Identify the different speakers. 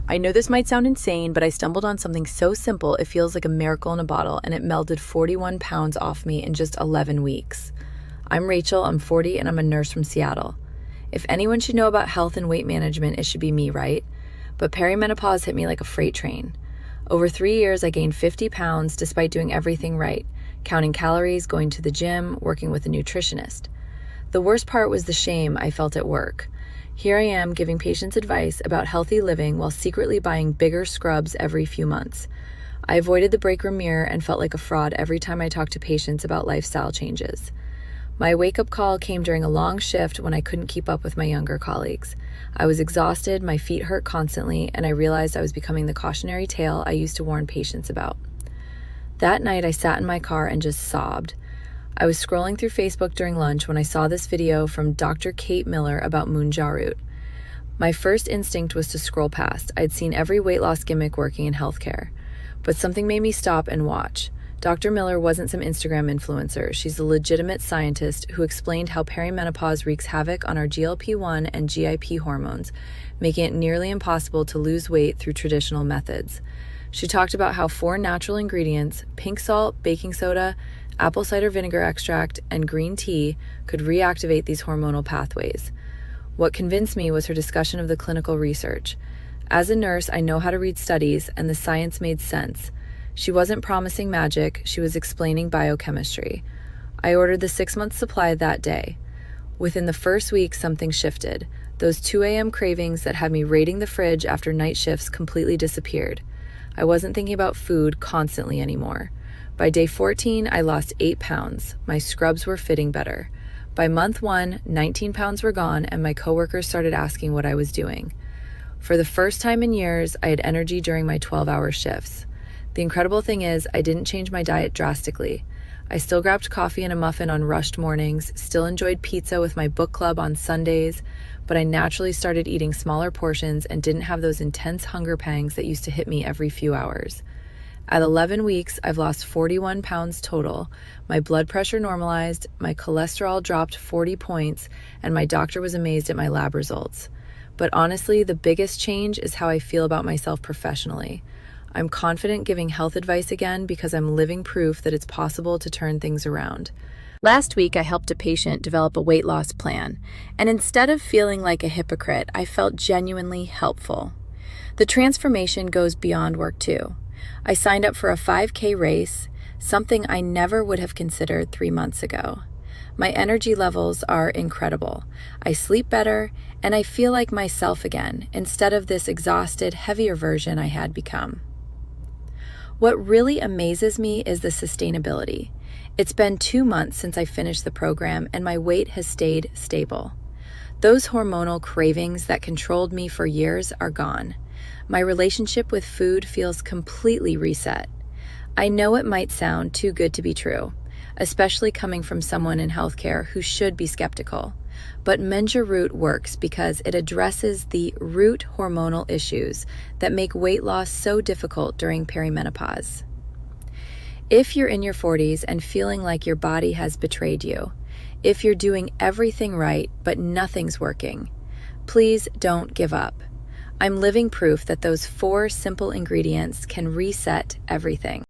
Speaker 1: I know this might sound insane, but I stumbled on something so simple it feels like a miracle in a bottle, and it melted 41 pounds off me in just 11 weeks. I'm Rachel, I'm 40, and I'm a nurse from Seattle. If anyone should know about health and weight management, it should be me, right? But perimenopause hit me like a freight train. Over 3 years, I gained 50 pounds despite doing everything right, counting calories, going to the gym, working with a nutritionist. The worst part was the shame I felt at work. Here I am giving patients advice about healthy living while secretly buying bigger scrubs every few months. I avoided the break room mirror and felt like a fraud every time I talked to patients about lifestyle changes. My wake-up call came during a long shift when I couldn't keep up with my younger colleagues. I was exhausted, my feet hurt constantly, and I realized I was becoming the cautionary tale I used to warn patients about. That night, I sat in my car and just sobbed. I was scrolling through Facebook during lunch when I saw this video from Dr. Kate Miller about Mounja Root. My first instinct was to scroll past. I'd seen every weight loss gimmick working in healthcare. But something made me stop and watch. Dr. Miller wasn't some Instagram influencer. She's a legitimate scientist who explained how perimenopause wreaks havoc on our GLP-1 and GIP hormones, making it nearly impossible to lose weight through traditional methods. She talked about how 4 natural ingredients, pink salt, baking soda, apple cider vinegar extract, and green tea could reactivate these hormonal pathways. What convinced me was her discussion of the clinical research. As a nurse, I know how to read studies, and the science made sense. She wasn't promising magic, she was explaining biochemistry. I ordered the 6-month supply that day. Within the first week, something shifted. Those 2 a.m. cravings that had me raiding the fridge after night shifts completely disappeared. I wasn't thinking about food constantly anymore. By day 14, I lost 8 pounds. My scrubs were fitting better. By month 1, 19 pounds were gone, and my coworkers started asking what I was doing. For the first time in years, I had energy during my 12-hour shifts. The incredible thing is, I didn't change my diet drastically. I still grabbed coffee and a muffin on rushed mornings, still enjoyed pizza with my book club on Sundays, but I naturally started eating smaller portions and didn't have those intense hunger pangs that used to hit me every few hours. At 11 weeks, I've lost 41 pounds total. My blood pressure normalized, my cholesterol dropped 40 points, and my doctor was amazed at my lab results. But honestly, the biggest change is how I feel about myself professionally. I'm confident giving health advice again because I'm living proof that it's possible to turn things around. Last week, I helped a patient develop a weight loss plan, and instead of feeling like a hypocrite, I felt genuinely helpful. The transformation goes beyond work too. I signed up for a 5K race, something I never would have considered 3 months ago. My energy levels are incredible. I sleep better, and I feel like myself again, instead of this exhausted, heavier version I had become. What really amazes me is the sustainability. It's been 2 months since I finished the program, and my weight has stayed stable. Those hormonal cravings that controlled me for years are gone. My relationship with food feels completely reset. I know it might sound too good to be true, especially coming from someone in healthcare who should be skeptical. But Monja Root works because it addresses the root hormonal issues that make weight loss so difficult during perimenopause. If you're in your 40s and feeling like your body has betrayed you, if you're doing everything right but nothing's working, please don't give up. I'm living proof that those 4 simple ingredients can reset everything.